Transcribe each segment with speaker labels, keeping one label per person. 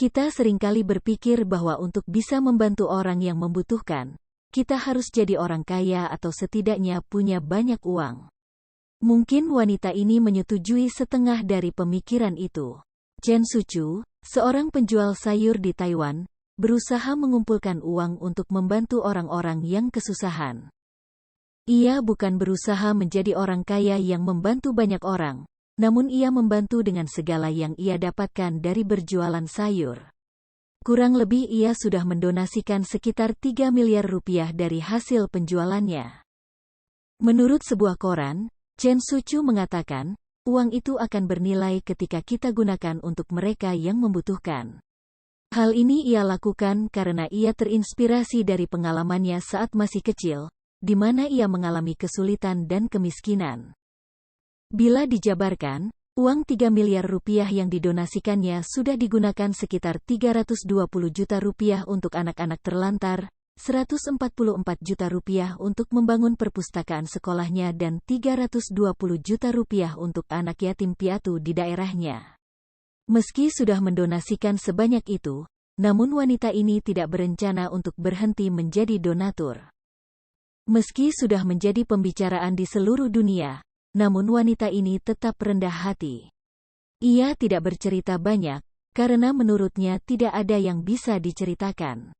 Speaker 1: Kita seringkali berpikir bahwa untuk bisa membantu orang yang membutuhkan, kita harus jadi orang kaya atau setidaknya punya banyak uang. Mungkin wanita ini menyetujui setengah dari pemikiran itu. Chen Suchu, seorang penjual sayur di Taiwan, berusaha mengumpulkan uang untuk membantu orang-orang yang kesusahan. Ia bukan berusaha menjadi orang kaya yang membantu banyak orang, namun ia membantu dengan segala yang ia dapatkan dari berjualan sayur. Kurang lebih ia sudah mendonasikan sekitar 3 miliar rupiah dari hasil penjualannya. Menurut sebuah koran, Chen Suchu mengatakan, uang itu akan bernilai ketika kita gunakan untuk mereka yang membutuhkan. Hal ini ia lakukan karena ia terinspirasi dari pengalamannya saat masih kecil, di mana ia mengalami kesulitan dan kemiskinan. Bila dijabarkan, uang 3 miliar rupiah yang didonasikannya sudah digunakan sekitar 320 juta rupiah untuk anak-anak terlantar, 144 juta rupiah untuk membangun perpustakaan sekolahnya dan 320 juta rupiah untuk anak yatim piatu di daerahnya. Meski sudah mendonasikan sebanyak itu, namun wanita ini tidak berencana untuk berhenti menjadi donatur. Meski sudah menjadi pembicaraan di seluruh dunia, namun wanita ini tetap rendah hati. Ia tidak bercerita banyak, karena menurutnya tidak ada yang bisa diceritakan.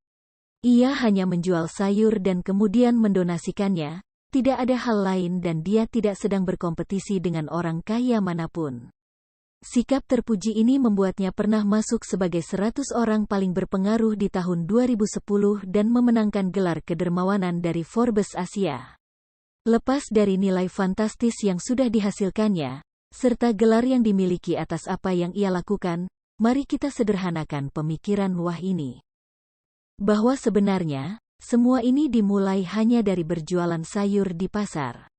Speaker 1: Ia hanya menjual sayur dan kemudian mendonasikannya, tidak ada hal lain dan dia tidak sedang berkompetisi dengan orang kaya manapun. Sikap terpuji ini membuatnya pernah masuk sebagai 100 orang paling berpengaruh di tahun 2010 dan memenangkan gelar kedermawanan dari Forbes Asia. Lepas dari nilai fantastis yang sudah dihasilkannya, serta gelar yang dimiliki atas apa yang ia lakukan, mari kita sederhanakan pemikiran wah ini. Bahwa sebenarnya, semua ini dimulai hanya dari berjualan sayur di pasar.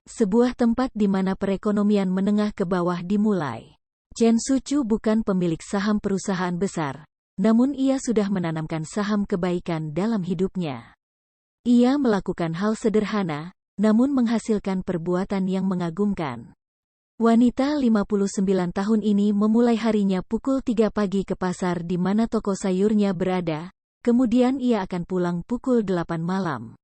Speaker 1: Sebuah tempat di mana perekonomian menengah ke bawah dimulai. Chen Suchu bukan pemilik saham perusahaan besar, namun ia sudah menanamkan saham kebaikan dalam hidupnya. Ia melakukan hal sederhana, namun menghasilkan perbuatan yang mengagumkan. Wanita 59 tahun ini memulai harinya pukul 3 pagi ke pasar di mana toko sayurnya berada, kemudian ia akan pulang pukul 8 malam.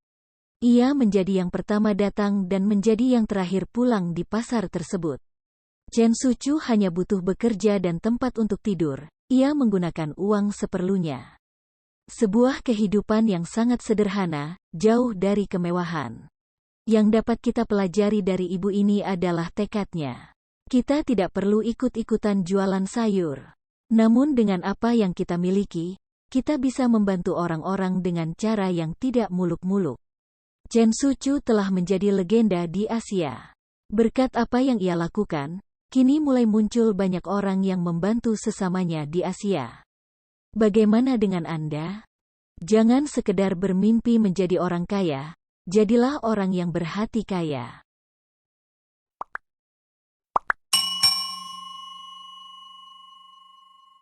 Speaker 1: Ia menjadi yang pertama datang dan menjadi yang terakhir pulang di pasar tersebut. Chen Suchu hanya butuh bekerja dan tempat untuk tidur, ia menggunakan uang seperlunya. Sebuah kehidupan yang sangat sederhana, jauh dari kemewahan. Yang dapat kita pelajari dari ibu ini adalah tekadnya. Kita tidak perlu ikut-ikutan jualan sayur. Namun dengan apa yang kita miliki, kita bisa membantu orang-orang dengan cara yang tidak muluk-muluk. Chen Suchu telah menjadi legenda di Asia. Berkat apa yang ia lakukan, kini mulai muncul banyak orang yang membantu sesamanya di Asia. Bagaimana dengan Anda? Jangan sekedar bermimpi menjadi orang kaya, jadilah orang yang berhati kaya.